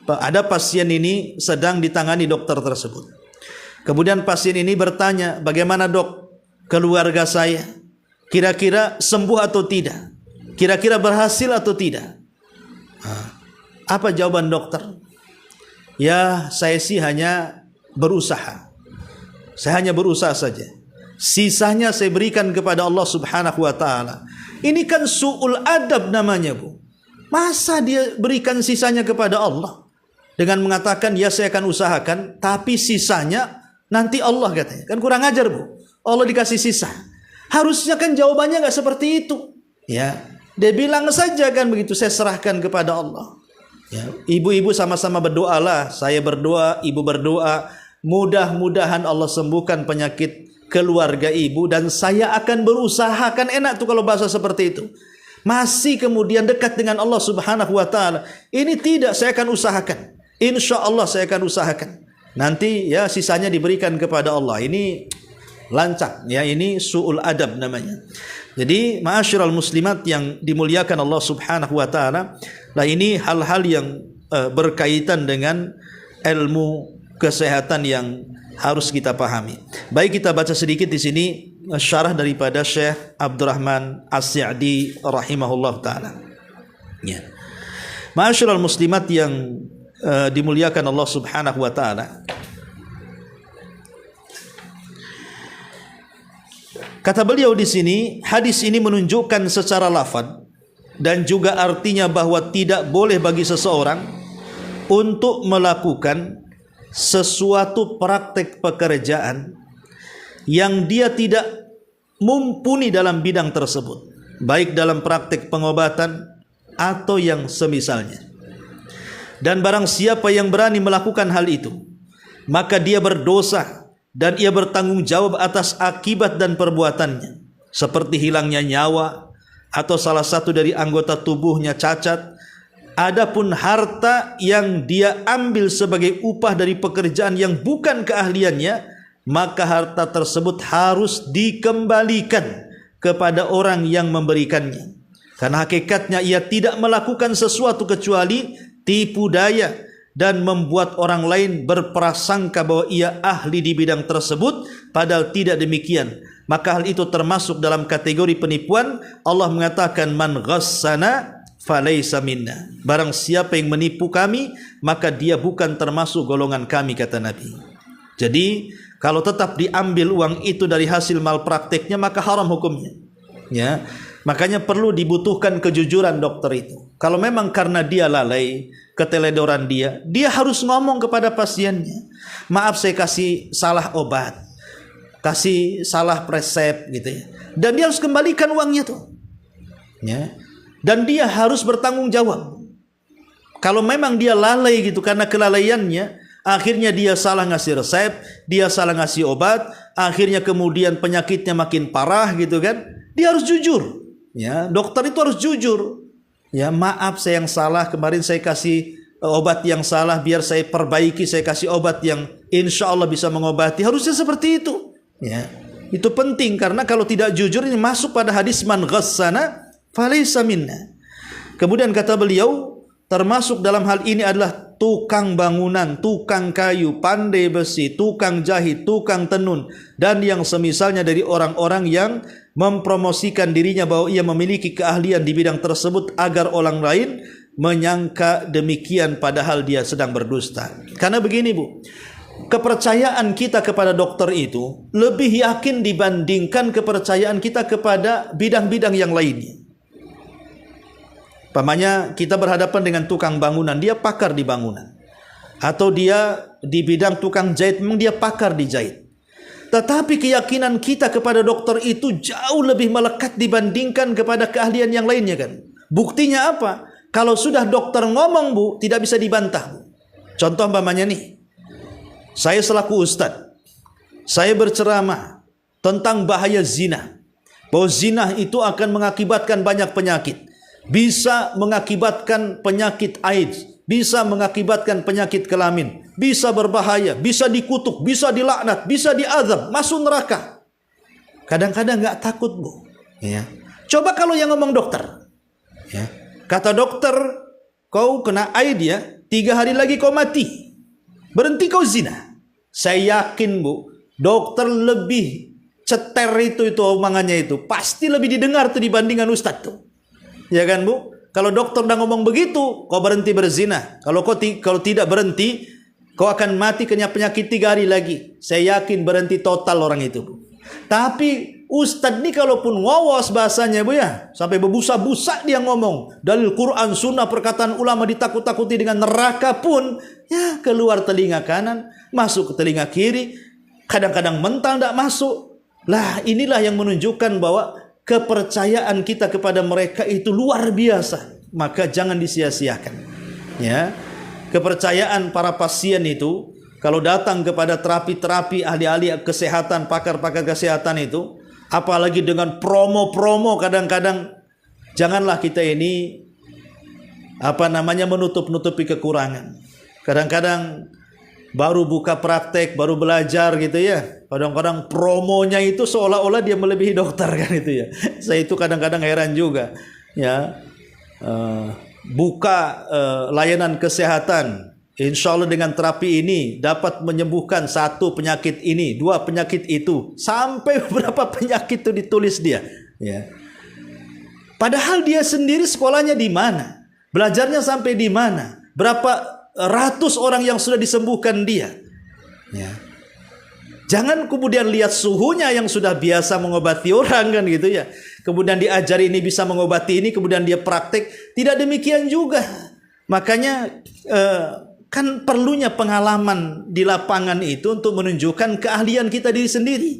Ada pasien ini sedang ditangani dokter tersebut. Kemudian pasien ini bertanya, bagaimana dok keluarga saya? Kira-kira sembuh atau tidak? Kira-kira berhasil atau tidak? Apa jawaban dokter? Ya, saya sih hanya berusaha. Saya hanya berusaha saja. Sisanya saya berikan kepada Allah Subhanahu wa taala. Ini kan su'ul adab namanya, Bu. Masa dia berikan sisanya kepada Allah dengan mengatakan, ya saya akan usahakan, tapi sisanya nanti Allah, katanya. Kan kurang ajar, Bu. Allah dikasih sisa. Harusnya kan jawabannya nggak seperti itu. Ya, dia bilang saja kan begitu, saya serahkan kepada Allah. Ya, ibu-ibu sama-sama berdoalah. Saya berdoa, ibu berdoa. Mudah-mudahan Allah sembuhkan penyakit keluarga ibu, dan saya akan berusaha. Kan enak tuh kalau bahasa seperti itu. Masih kemudian dekat dengan Allah Subhanahu wa taala. Ini tidak, saya akan usahakan. Insya Allah saya akan usahakan. Nanti ya sisanya diberikan kepada Allah. Ini lancak, ya, ini su'ul adab namanya. Jadi ma'asyiral muslimat yang dimuliakan Allah Subhanahu wa taala, nah ini hal-hal yang berkaitan dengan ilmu kesehatan yang harus kita pahami. Baik, kita baca sedikit di sini syarah daripada Syekh Abdurrahman As-Sa'di rahimahullah taala. Ya. Ma'asyiral muslimat yang dimuliakan Allah Subhanahu wa taala. Kata beliau di sini, hadis ini menunjukkan secara lafaz dan juga artinya bahwa tidak boleh bagi seseorang untuk melakukan sesuatu praktek pekerjaan yang dia tidak mumpuni dalam bidang tersebut, baik dalam praktek pengobatan atau yang semisalnya. Dan barang siapa yang berani melakukan hal itu, maka dia berdosa dan ia bertanggung jawab atas akibat dan perbuatannya, seperti hilangnya nyawa atau salah satu dari anggota tubuhnya cacat. Adapun harta yang dia ambil sebagai upah dari pekerjaan yang bukan keahliannya, maka harta tersebut harus dikembalikan kepada orang yang memberikannya. Karena hakikatnya ia tidak melakukan sesuatu kecuali tipu daya dan membuat orang lain berprasangka bahwa ia ahli di bidang tersebut, padahal tidak demikian. Maka hal itu termasuk dalam kategori penipuan. Allah mengatakan, man ghassana falaysa minna. Barang siapa yang menipu kami, maka dia bukan termasuk golongan kami, kata Nabi. Jadi kalau tetap diambil uang itu dari hasil malprakteknya, maka haram hukumnya. Ya, makanya perlu dibutuhkan kejujuran dokter itu. Kalau memang karena dia lalai, keteledoran dia harus ngomong kepada pasiennya, maaf saya kasih salah obat, kasih salah resep gitu ya. Dan dia harus kembalikan uangnya tuh. Ya. Dan dia harus bertanggung jawab. Kalau memang dia lalai gitu, karena kelalaiannya akhirnya dia salah ngasih resep, dia salah ngasih obat, akhirnya kemudian penyakitnya makin parah gitu kan. Dia harus jujur. Ya, dokter itu harus jujur. Ya, maaf saya yang salah, kemarin saya kasih obat yang salah, biar saya perbaiki, saya kasih obat yang insya Allah bisa mengobati. Harusnya seperti itu. Ya, itu penting, karena kalau tidak jujur ini masuk pada hadis man ghassana falaysa minna. Kemudian kata beliau, termasuk dalam hal ini adalah tukang bangunan, tukang kayu, pandai besi, tukang jahit, tukang tenun, dan yang semisalnya dari orang-orang yang mempromosikan dirinya bahwa ia memiliki keahlian di bidang tersebut agar orang lain menyangka demikian padahal dia sedang berdusta. Karena begini, Bu, kepercayaan kita kepada dokter itu lebih yakin dibandingkan kepercayaan kita kepada bidang-bidang yang lainnya. Pamannya kita berhadapan dengan tukang bangunan, dia pakar di bangunan. Atau dia di bidang tukang jahit, memang dia pakar di jahit. Tetapi keyakinan kita kepada dokter itu jauh lebih melekat dibandingkan kepada keahlian yang lainnya kan. Buktinya apa? Kalau sudah dokter ngomong Bu, tidak bisa dibantah Bu. Contoh umpamanya nih, saya selaku ustadz, saya berceramah tentang bahaya zina. Bahwa zina itu akan mengakibatkan banyak penyakit. Bisa mengakibatkan penyakit AIDS, bisa mengakibatkan penyakit kelamin, bisa berbahaya, bisa dikutuk, bisa dilaknat, bisa diazab, masuk neraka. Kadang-kadang nggak takut Bu. Ya. Coba kalau yang ngomong dokter, ya. Kata dokter, kau kena AIDS ya, 3 hari lagi kau mati. Berhenti kau zina. Saya yakin Bu, dokter lebih ceter itu omongannya itu. Pasti lebih didengar tuh dibandingkan ustadz tuh. Ya kan Bu? Kalau dokter udah ngomong begitu, kau berhenti berzina. Kalau tidak berhenti, kau akan mati kena penyakit 3 hari lagi. Saya yakin berhenti total orang itu Bu. Tapi ustadz ini kalaupun ngawas bahasanya Bu ya, sampai berbusa-busa dia ngomong. Dalil Quran, sunnah, perkataan ulama ditakut-takuti dengan neraka pun, ya keluar telinga kanan, masuk ke telinga kiri. Kadang-kadang mental tidak masuk. Lah inilah yang menunjukkan bahwa kepercayaan kita kepada mereka itu luar biasa. Maka jangan disia-siakan. Ya, kepercayaan para pasien itu, kalau datang kepada terapi-terapi ahli-ahli kesehatan, pakar-pakar kesehatan itu, apalagi dengan promo-promo kadang-kadang, janganlah kita ini menutup-nutupi kekurangan. Kadang-kadang baru buka praktek, baru belajar gitu ya. Kadang-kadang promonya itu seolah-olah dia melebihi dokter kan itu ya. Saya itu kadang-kadang heran juga. Ya, buka layanan kesehatan. Insya Allah dengan terapi ini dapat menyembuhkan 1 penyakit ini, 2 penyakit itu, sampai beberapa penyakit itu ditulis dia. Ya. Padahal dia sendiri sekolahnya di mana, belajarnya sampai di mana, berapa ratus orang yang sudah disembuhkan dia. Ya. Jangan kemudian lihat suhunya yang sudah biasa mengobati orang kan gitu ya. Kemudian diajari ini bisa mengobati ini, kemudian dia praktek. Tidak demikian juga. Makanya kan perlunya pengalaman di lapangan itu untuk menunjukkan keahlian kita diri sendiri.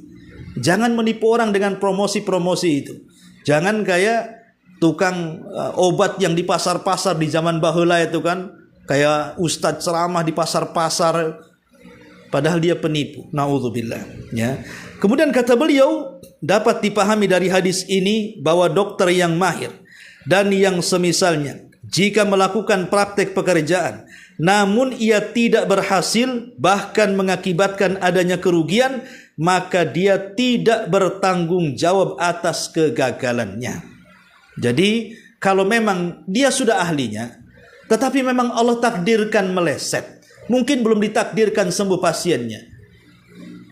Jangan menipu orang dengan promosi-promosi itu. Jangan kayak tukang obat yang di pasar-pasar di zaman bahula itu kan. Kayak ustadz ceramah di pasar-pasar, padahal dia penipu. Na'udzubillah. Ya. Kemudian kata beliau, dapat dipahami dari hadis ini bahwa dokter yang mahir dan yang semisalnya, jika melakukan praktek pekerjaan, namun ia tidak berhasil, bahkan mengakibatkan adanya kerugian, maka dia tidak bertanggung jawab atas kegagalannya. Jadi, kalau memang dia sudah ahlinya, tetapi memang Allah takdirkan meleset, mungkin belum ditakdirkan sembuh pasiennya,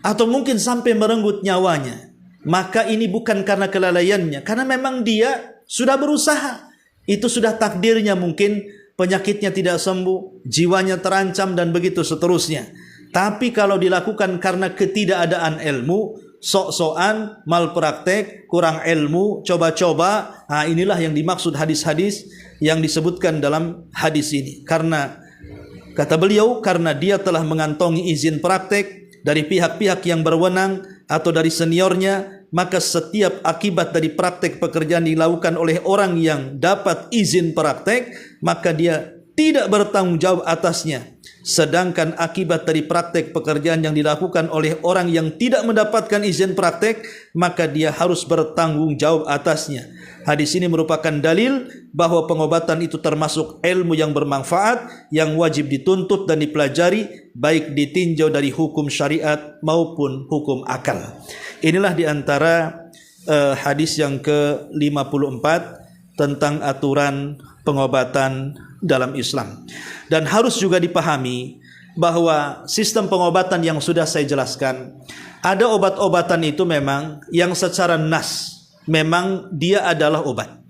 atau mungkin sampai merenggut nyawanya, maka ini bukan karena kelalaiannya, karena memang dia sudah berusaha. Itu sudah takdirnya, mungkin penyakitnya tidak sembuh, jiwanya terancam dan begitu seterusnya. Tapi kalau dilakukan karena ketidakadaan ilmu, sok-sokan, malpraktek, kurang ilmu, coba-coba, inilah yang dimaksud hadis-hadis yang disebutkan dalam hadis ini. Karena kata beliau, karena dia telah mengantongi izin praktek dari pihak-pihak yang berwenang atau dari seniornya, maka setiap akibat dari praktek pekerjaan dilakukan oleh orang yang dapat izin praktek, maka dia tidak bertanggung jawab atasnya. Sedangkan akibat dari praktek pekerjaan yang dilakukan oleh orang yang tidak mendapatkan izin praktek, maka dia harus bertanggung jawab atasnya. Hadis ini merupakan dalil bahwa pengobatan itu termasuk ilmu yang bermanfaat, yang wajib dituntut dan dipelajari, baik ditinjau dari hukum syariat maupun hukum akal. Inilah diantara hadis yang ke-54 tentang aturan pengobatan dalam Islam. Dan harus juga dipahami bahwa sistem pengobatan yang sudah saya jelaskan, ada obat-obatan itu memang yang secara nas memang dia adalah obat.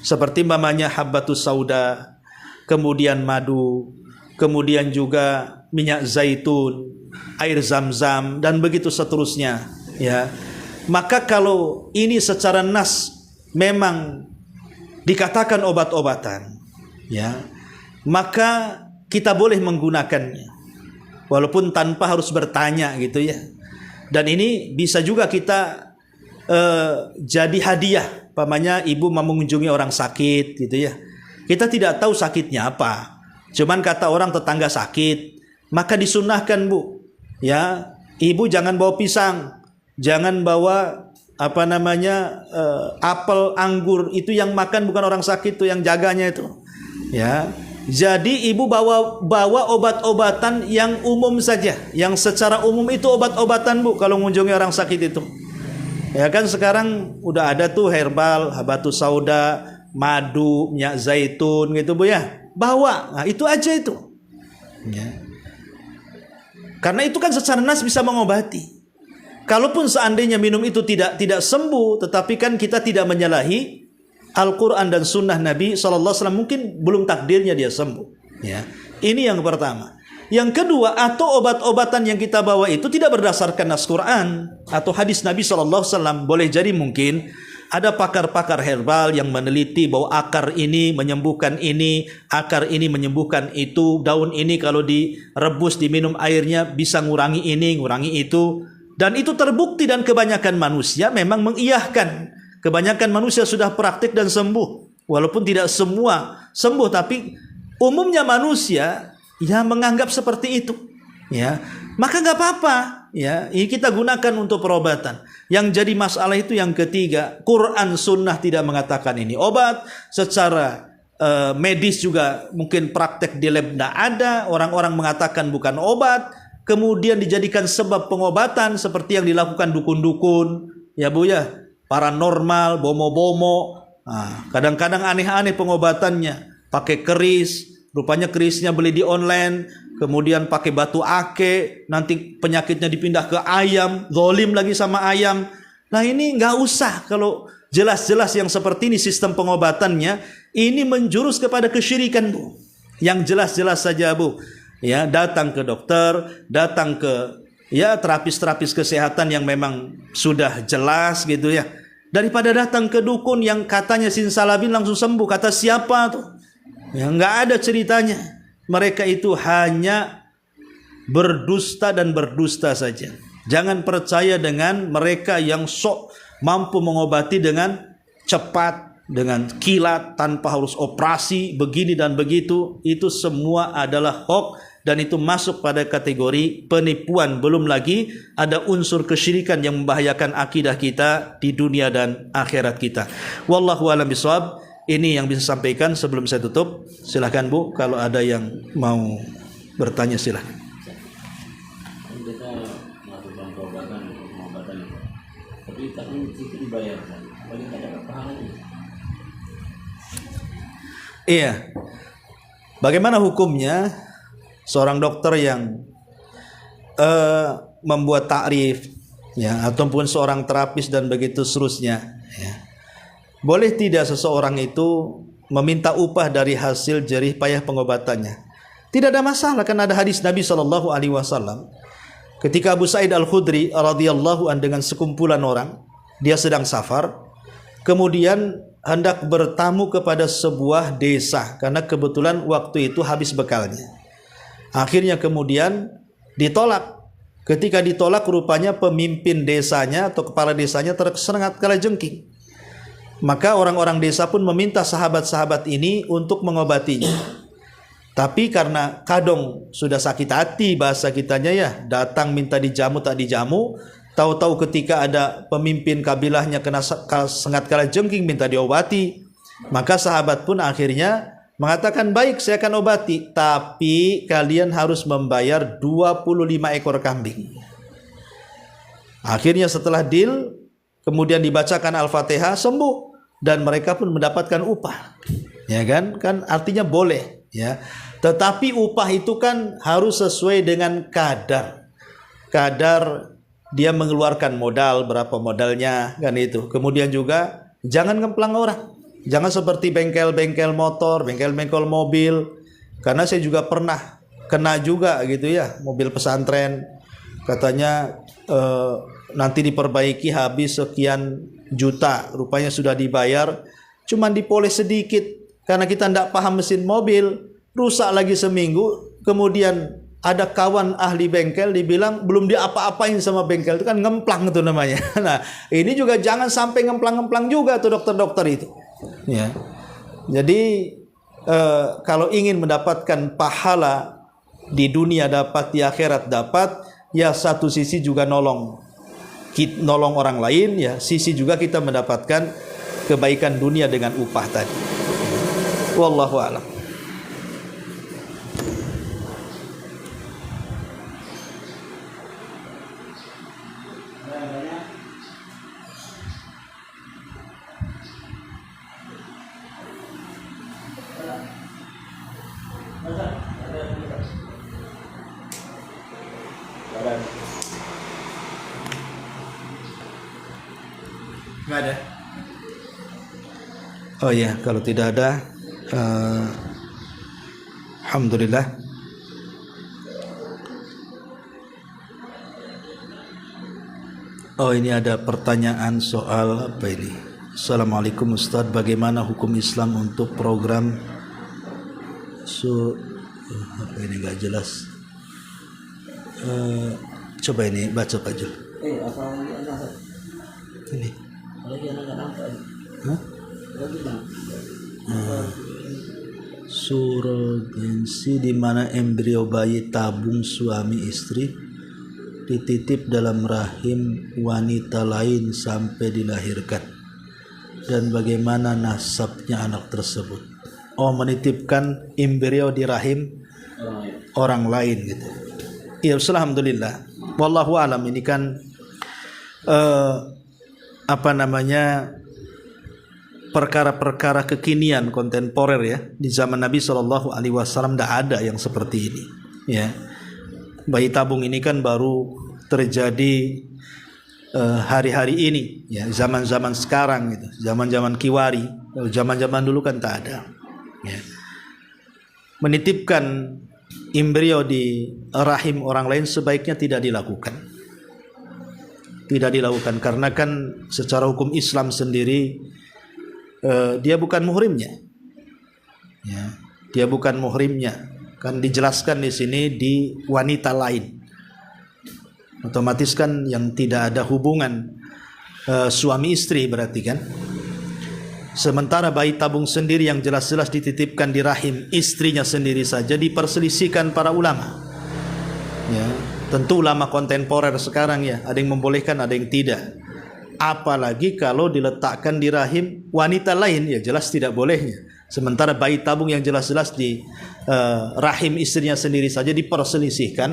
Seperti mamanya habbatus sauda, kemudian madu, kemudian juga minyak zaitun, air zam-zam dan begitu seterusnya, ya. Maka kalau ini secara nas memang dikatakan obat-obatan, ya, maka kita boleh menggunakannya walaupun tanpa harus bertanya gitu ya. Dan ini bisa juga kita jadi hadiah, pamannya ibu mau mengunjungi orang sakit gitu ya. Kita tidak tahu sakitnya apa, cuman kata orang tetangga sakit, maka disunahkan Bu, ya ibu jangan bawa pisang, jangan bawa apel, anggur, itu yang makan bukan orang sakit, itu yang jaganya itu, ya. Jadi ibu bawa obat-obatan yang umum saja, yang secara umum itu obat-obatan Bu kalau mengunjungi orang sakit itu. Ya kan sekarang udah ada tuh herbal, habatus sauda, madu, minyak zaitun gitu Bu ya. Bawa, nah itu aja itu. Ya. Karena itu kan secara nas bisa mengobati. Kalaupun seandainya minum itu tidak sembuh, tetapi kan kita tidak menyalahi Al-Quran dan Sunnah Nabi SAW, mungkin belum takdirnya dia sembuh. Ya, ini yang pertama. Yang kedua, atau obat-obatan yang kita bawa itu tidak berdasarkan nas Quran atau hadis Nabi SAW. Boleh jadi mungkin ada pakar-pakar herbal yang meneliti bahwa akar ini menyembuhkan ini, akar ini menyembuhkan itu, daun ini kalau direbus diminum airnya bisa ngurangi ini, ngurangi itu. Dan itu terbukti dan kebanyakan manusia memang mengiyahkan. Kebanyakan manusia sudah praktik dan sembuh. Walaupun tidak semua sembuh, tapi umumnya manusia ya menganggap seperti itu. Ya, maka nggak apa-apa. Ya, ini kita gunakan untuk perobatan. Yang jadi masalah itu yang ketiga, Quran Sunnah tidak mengatakan ini obat. Secara medis juga mungkin praktek di lab tidak ada. Orang-orang mengatakan bukan obat. Kemudian dijadikan sebab pengobatan seperti yang dilakukan dukun-dukun. Ya Bu ya. Paranormal, bomo-bomo, kadang-kadang aneh-aneh pengobatannya, pakai keris, rupanya kerisnya beli di online, kemudian pakai batu ake, nanti penyakitnya dipindah ke ayam, zalim lagi sama ayam. Nah ini nggak usah, kalau jelas-jelas yang seperti ini sistem pengobatannya, ini menjurus kepada kesyirikan Bu. Yang jelas-jelas saja Bu, ya datang ke dokter, datang ke ya terapis-terapis kesehatan yang memang sudah jelas gitu ya. Daripada datang ke dukun yang katanya simsalabim langsung sembuh. Kata siapa tuh? Ya nggak ada ceritanya. Mereka itu hanya berdusta dan berdusta saja. Jangan percaya dengan mereka yang sok mampu mengobati dengan cepat, dengan kilat, tanpa harus operasi, begini dan begitu. Itu semua adalah hoax. Dan itu masuk pada kategori penipuan. Belum lagi ada unsur kesyirikan yang membahayakan akidah kita di dunia dan akhirat kita. Wallahu a'lam bishawab. Ini yang bisa sampaikan sebelum saya tutup. Silakan Bu, kalau ada yang mau bertanya silakan. Kita melakukan pengobatan, tapi itu dibayarkan. Bagi tidak ada pahalanya. Iya. Bagaimana hukumnya seorang dokter yang membuat takrif ya, ataupun seorang terapis dan begitu seterusnya ya. Boleh tidak seseorang itu meminta upah dari hasil jerih payah pengobatannya? Tidak ada masalah, kan ada hadis Nabi SAW ketika Abu Sa'id Al-Khudri radhiyallahu an dengan sekumpulan orang, dia sedang safar, kemudian hendak bertamu kepada sebuah desa karena kebetulan waktu itu habis bekalnya. Akhirnya kemudian ditolak. Ketika ditolak, rupanya pemimpin desanya atau kepala desanya tersengat kalajengking. Maka orang-orang desa pun meminta sahabat-sahabat ini untuk mengobatinya. Tapi karena kadang sudah sakit hati, bahasa kitanya ya, datang minta dijamu tak dijamu, tahu-tahu ketika ada pemimpin kabilahnya kena sengat kalajengking minta diobati, maka sahabat pun akhirnya mengatakan, baik saya akan obati, tapi kalian harus membayar 25 ekor kambing. Akhirnya setelah deal, kemudian dibacakan Al-Fatihah, sembuh. Dan mereka pun mendapatkan upah. Ya kan? Kan artinya boleh. Ya. Tetapi upah itu kan harus sesuai dengan kadar. Kadar dia mengeluarkan modal, berapa modalnya, kan itu. Kemudian juga jangan ngemplang orang. Jangan seperti bengkel-bengkel motor, bengkel-bengkel mobil. Karena saya juga pernah kena juga gitu ya, mobil pesantren. Katanya nanti diperbaiki habis sekian juta. Rupanya sudah dibayar, cuman dipoles sedikit. Karena kita tidak paham mesin mobil, rusak lagi seminggu. Kemudian ada kawan ahli bengkel dibilang belum diapa-apain sama bengkel, itu kan ngemplang itu namanya. Nah, ini juga jangan sampai ngemplang-ngemplang juga tuh dokter-dokter itu. Ya. Jadi kalau ingin mendapatkan pahala di dunia dapat, di akhirat dapat, ya satu sisi juga nolong orang lain, ya sisi juga kita mendapatkan kebaikan dunia dengan upah tadi. Wallahu a'lam. Nggak ada. Oh ya, kalau tidak ada, alhamdulillah. Oh, ini ada pertanyaan soal apa ini? Assalamualaikum Ustadz, bagaimana hukum Islam untuk program apa ini nggak jelas. Coba ini baca Pak Jul. Ini. Hah? Surrogensi di mana embrio bayi tabung suami istri dititip dalam rahim wanita lain sampai dilahirkan, dan bagaimana nasabnya anak tersebut. Oh, menitipkan embrio di rahim orang lain gitu. Ya, alhamdulillah. Wallahu alam, ini kan perkara-perkara kekinian kontemporer ya. Di zaman Nabi SAW tidak ada yang seperti ini ya. Bayi tabung ini kan baru terjadi hari-hari ini ya, zaman-zaman sekarang gitu, zaman-zaman kiwari. Zaman-zaman dulu kan tak ada ya. Menitipkan embrio di rahim orang lain sebaiknya tidak dilakukan. Tidak dilakukan karena kan secara hukum Islam sendiri dia bukan muhrimnya. Ya, dia bukan muhrimnya. Kan dijelaskan di sini di wanita lain. Otomatis kan yang tidak ada hubungan suami istri berarti kan. Sementara bayi tabung sendiri yang jelas-jelas dititipkan di rahim istrinya sendiri saja diperselisihkan para ulama. Ya, tentu ulama kontemporer sekarang ya, ada yang membolehkan, ada yang tidak. Apalagi kalau diletakkan di rahim wanita lain, ya jelas tidak bolehnya. Sementara bayi tabung yang jelas-jelas di rahim istrinya sendiri saja diperselisihkan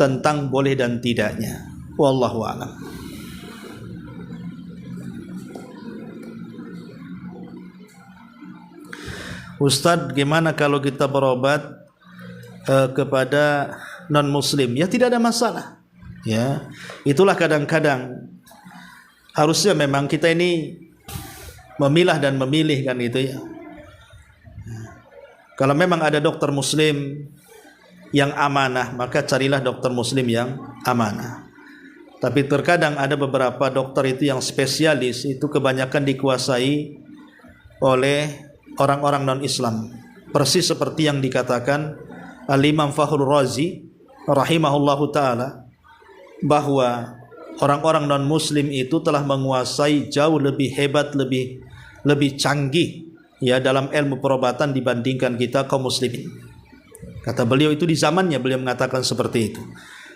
tentang boleh dan tidaknya. Wallahu a'lam. Ustadz, gimana kalau kita berobat kepada non muslim? Ya tidak ada masalah. Ya, itulah kadang-kadang harusnya memang kita ini memilah dan memilih kan itu ya. Kalau memang ada dokter muslim yang amanah, maka carilah dokter muslim yang amanah. Tapi terkadang ada beberapa dokter itu yang spesialis, itu kebanyakan dikuasai oleh orang-orang non-Islam. Persis seperti yang dikatakan Al-Imam Fakhrul Razi rahimahullahu ta'ala, bahwa orang-orang non-muslim itu telah menguasai jauh lebih hebat, lebih canggih ya dalam ilmu perobatan dibandingkan kita kaum muslimin. Kata beliau itu di zamannya beliau mengatakan seperti itu.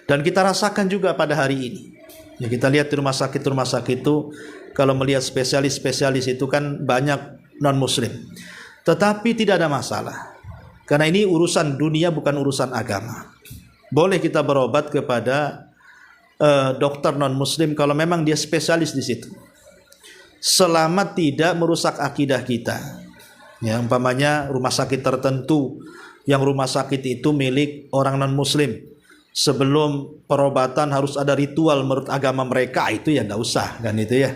Dan kita rasakan juga pada hari ini. Ya, kita lihat di rumah sakit itu kalau melihat spesialis-spesialis itu kan banyak non-muslim. Tetapi tidak ada masalah. Karena ini urusan dunia bukan urusan agama. Boleh kita berobat kepada dokter non-muslim kalau memang dia spesialis di situ. Selama tidak merusak akidah kita. Ya, umpamanya rumah sakit tertentu yang rumah sakit itu milik orang non-muslim, sebelum perobatan harus ada ritual menurut agama mereka, itu ya nggak usah kan itu ya.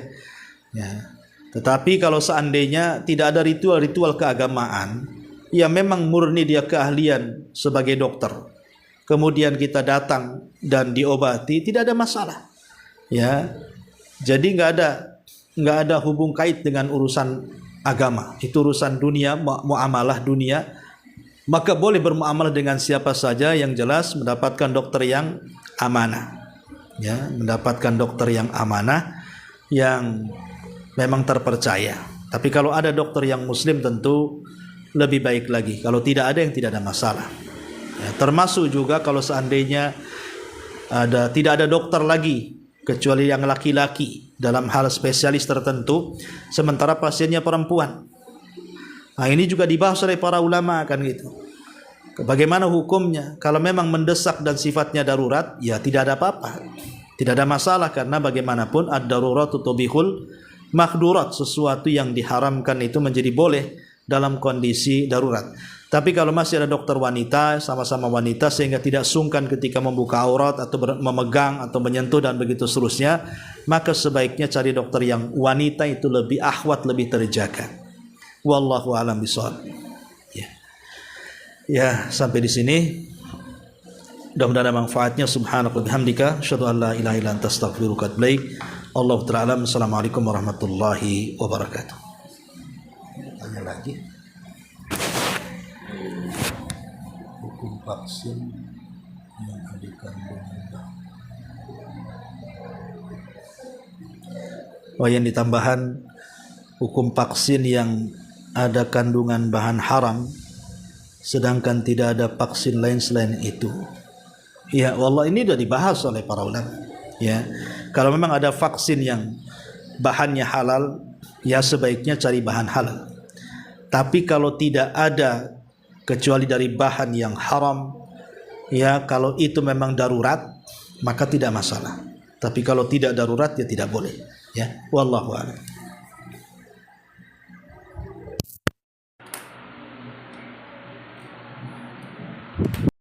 Ya. Tetapi kalau seandainya tidak ada ritual-ritual keagamaan, ya memang murni dia keahlian sebagai dokter, kemudian kita datang dan diobati, tidak ada masalah. Ya, jadi nggak ada hubung kait dengan urusan agama. Itu urusan dunia, muamalah dunia. maka boleh bermuamalah dengan siapa saja, yang jelas mendapatkan dokter yang amanah. Ya, mendapatkan dokter yang amanah, yang memang terpercaya. Tapi kalau ada dokter yang muslim tentu lebih baik lagi. Kalau tidak ada, yang tidak ada masalah. Ya, termasuk juga kalau seandainya tidak ada dokter lagi kecuali yang laki-laki dalam hal spesialis tertentu, sementara pasiennya perempuan. Nah, ini juga dibahas oleh para ulama kan gitu. Bagaimana hukumnya? Kalau memang mendesak dan sifatnya darurat, ya tidak ada apa-apa. Tidak ada masalah, karena bagaimanapun ad-daruratu tubihul mahdurat, sesuatu yang diharamkan itu menjadi boleh dalam kondisi darurat. Tapi kalau masih ada dokter wanita, sama-sama wanita, sehingga tidak sungkan ketika membuka aurat atau memegang atau menyentuh dan begitu seterusnya, maka sebaiknya cari dokter yang wanita, itu lebih akhwat, lebih terjaga. Wallahu a'lam bishawab. Ya, sampai di sini. Mudah-mudahan ada manfaatnya. Subhanaka wa bihamdika, asyhadu an la ilaha illa anta, astaghfiruka wa atubu ilaik. Allahu ta'ala. Assalamualaikum warahmatullahi wabarakatuh. Tanya lagi. Hukum vaksin yang ada kandungan. Oh, yang ditambahan hukum vaksin yang ada kandungan bahan haram, sedangkan tidak ada vaksin lain selain itu. Ya, wallah, ini sudah dibahas oleh para ulama. Ya, kalau memang ada vaksin yang bahannya halal, ya sebaiknya cari bahan halal. Tapi kalau tidak ada kecuali dari bahan yang haram, ya kalau itu memang darurat, maka tidak masalah. Tapi kalau tidak darurat, ya tidak boleh. Ya, wallahu a'lam.